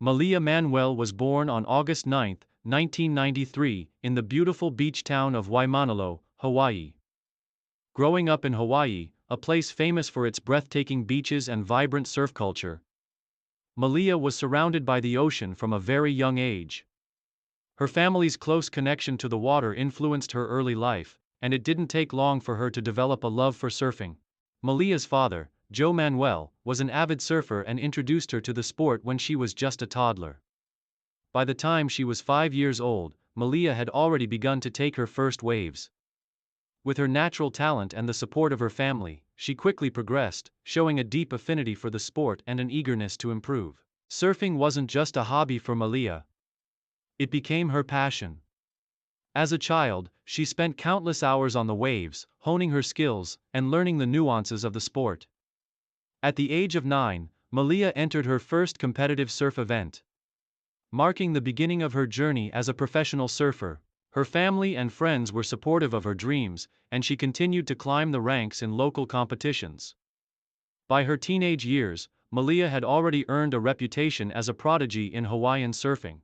Malia Manuel was born on August 9, 1993, in the beautiful beach town of Waimanalo, Hawaii. Growing up in Hawaii, a place famous for its breathtaking beaches and vibrant surf culture, Malia was surrounded by the ocean from a very young age. Her family's close connection to the water influenced her early life, and it didn't take long for her to develop a love for surfing. Malia's father, Joe Manuel, was an avid surfer and introduced her to the sport when she was just a toddler. By the time she was 5 years old, Malia had already begun to take her first waves. With her natural talent and the support of her family, she quickly progressed, showing a deep affinity for the sport and an eagerness to improve. Surfing wasn't just a hobby for Malia. It became her passion. As a child, she spent countless hours on the waves, honing her skills and learning the nuances of the sport. At the age of 9, Malia entered her first competitive surf event, marking the beginning of her journey as a professional surfer. Her family and friends were supportive of her dreams, and she continued to climb the ranks in local competitions. By her teenage years, Malia had already earned a reputation as a prodigy in Hawaiian surfing.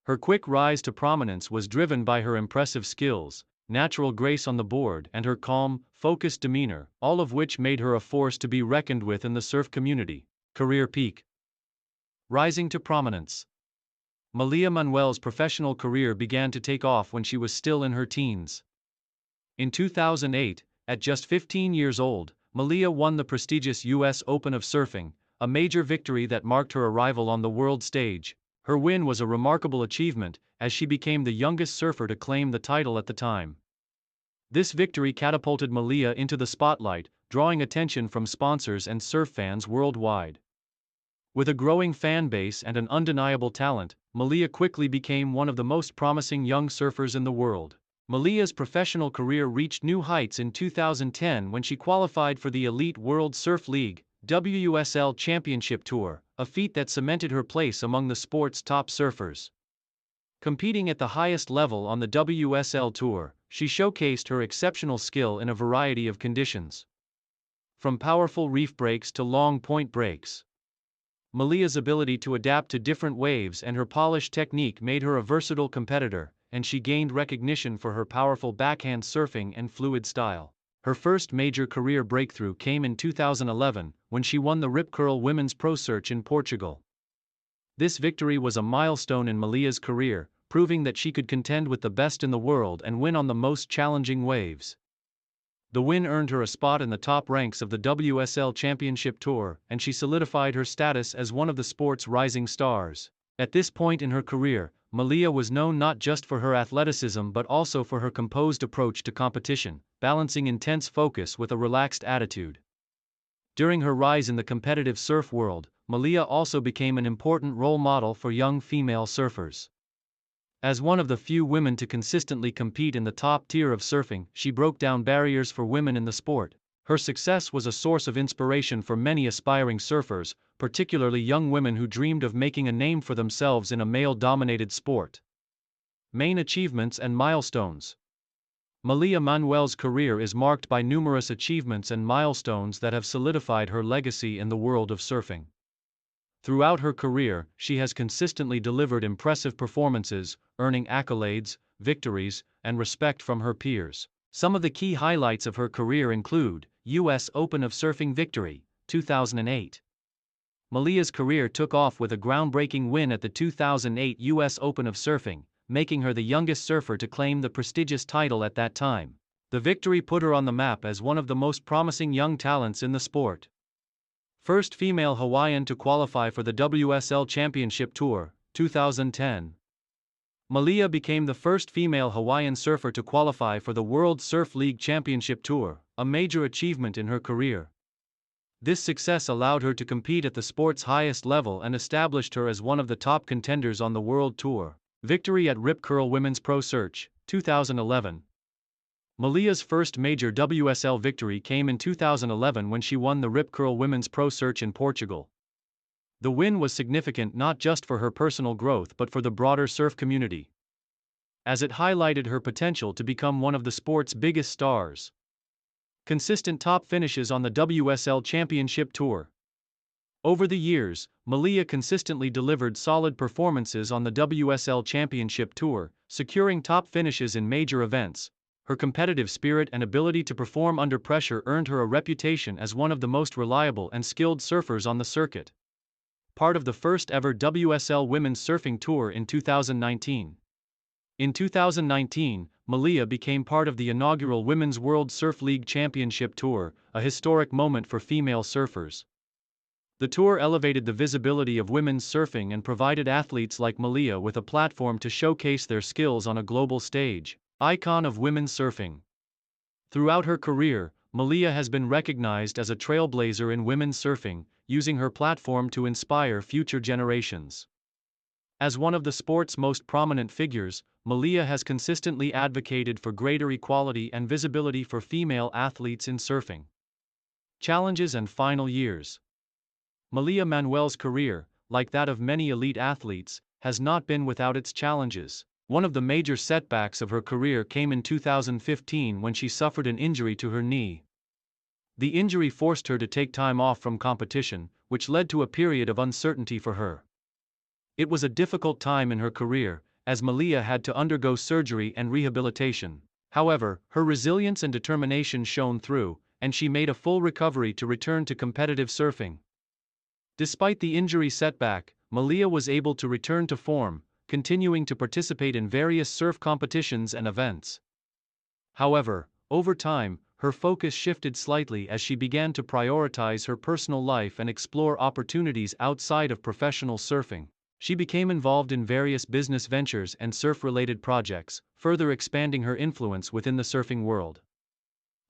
Her quick rise to prominence was driven by her impressive skills, natural grace on the board, and her calm, focused demeanor, all of which made her a force to be reckoned with in the surf community. Career peak. Rising to prominence. Malia Manuel's professional career began to take off when she was still in her teens. In 2008, at just 15 years old, Malia won the prestigious U.S. Open of Surfing, a major victory that marked her arrival on the world stage. Her win was a remarkable achievement, as she became the youngest surfer to claim the title at the time. This victory catapulted Malia into the spotlight, drawing attention from sponsors and surf fans worldwide. With a growing fan base and an undeniable talent, Malia quickly became one of the most promising young surfers in the world. Malia's professional career reached new heights in 2010 when she qualified for the Elite World Surf League (WUSL) Championship Tour, a feat that cemented her place among the sport's top surfers. Competing at the highest level on the WSL Tour, she showcased her exceptional skill in a variety of conditions, from powerful reef breaks to long point breaks. Malia's ability to adapt to different waves and her polished technique made her a versatile competitor, and she gained recognition for her powerful backhand surfing and fluid style. Her first major career breakthrough came in 2011, when she won the Rip Curl Women's Pro Search in Portugal. This victory was a milestone in Malia's career, proving that she could contend with the best in the world and win on the most challenging waves. The win earned her a spot in the top ranks of the WSL Championship Tour, and she solidified her status as one of the sport's rising stars. At this point in her career, Malia was known not just for her athleticism but also for her composed approach to competition, balancing intense focus with a relaxed attitude. During her rise in the competitive surf world, Malia also became an important role model for young female surfers. As one of the few women to consistently compete in the top tier of surfing, she broke down barriers for women in the sport. Her success was a source of inspiration for many aspiring surfers, particularly young women who dreamed of making a name for themselves in a male-dominated sport. Main achievements and milestones. Malia Manuel's career is marked by numerous achievements and milestones that have solidified her legacy in the world of surfing. Throughout her career, she has consistently delivered impressive performances, earning accolades, victories, and respect from her peers. Some of the key highlights of her career include: U.S. Open of Surfing victory, 2008. Malia's career took off with a groundbreaking win at the 2008 U.S. Open of Surfing, making her the youngest surfer to claim the prestigious title at that time. The victory put her on the map as one of the most promising young talents in the sport. First female Hawaiian to qualify for the WSL Championship Tour, 2010. Malia became the first female Hawaiian surfer to qualify for the World Surf League Championship Tour, a major achievement in her career. This success allowed her to compete at the sport's highest level and established her as one of the top contenders on the World Tour. Victory at Rip Curl Women's Pro Search, 2011. Malia's first major WSL victory came in 2011 when she won the Rip Curl Women's Pro Search in Portugal. The win was significant not just for her personal growth but for the broader surf community, as it highlighted her potential to become one of the sport's biggest stars. Consistent top finishes on the WSL Championship Tour. Over the years, Malia consistently delivered solid performances on the WSL Championship Tour, securing top finishes in major events. Her competitive spirit and ability to perform under pressure earned her a reputation as one of the most reliable and skilled surfers on the circuit. Part of the first ever WSL Women's Surfing Tour in 2019. In 2019, Malia became part of the inaugural Women's World Surf League Championship Tour, a historic moment for female surfers. The tour elevated the visibility of women's surfing and provided athletes like Malia with a platform to showcase their skills on a global stage. Icon of women's surfing. Throughout her career, Malia has been recognized as a trailblazer in women's surfing, using her platform to inspire future generations. As one of the sport's most prominent figures, Malia has consistently advocated for greater equality and visibility for female athletes in surfing. Challenges and final years. Malia Manuel's career, like that of many elite athletes, has not been without its challenges. One of the major setbacks of her career came in 2015 when she suffered an injury to her knee. The injury forced her to take time off from competition, which led to a period of uncertainty for her. It was a difficult time in her career, as Malia had to undergo surgery and rehabilitation. However, her resilience and determination shone through, and she made a full recovery to return to competitive surfing. Despite the injury setback, Malia was able to return to form, continuing to participate in various surf competitions and events. However, over time, her focus shifted slightly as she began to prioritize her personal life and explore opportunities outside of professional surfing. She became involved in various business ventures and surf-related projects, further expanding her influence within the surfing world.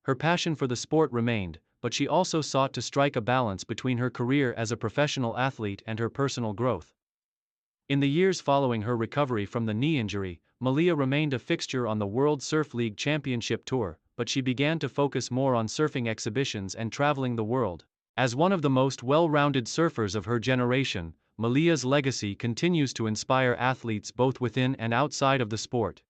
Her passion for the sport remained, but she also sought to strike a balance between her career as a professional athlete and her personal growth. In the years following her recovery from the knee injury, Malia remained a fixture on the World Surf League Championship Tour, but she began to focus more on surfing exhibitions and traveling the world. As one of the most well-rounded surfers of her generation, Malia's legacy continues to inspire athletes both within and outside of the sport.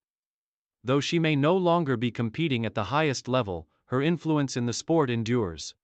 Though she may no longer be competing at the highest level, her influence in the sport endures.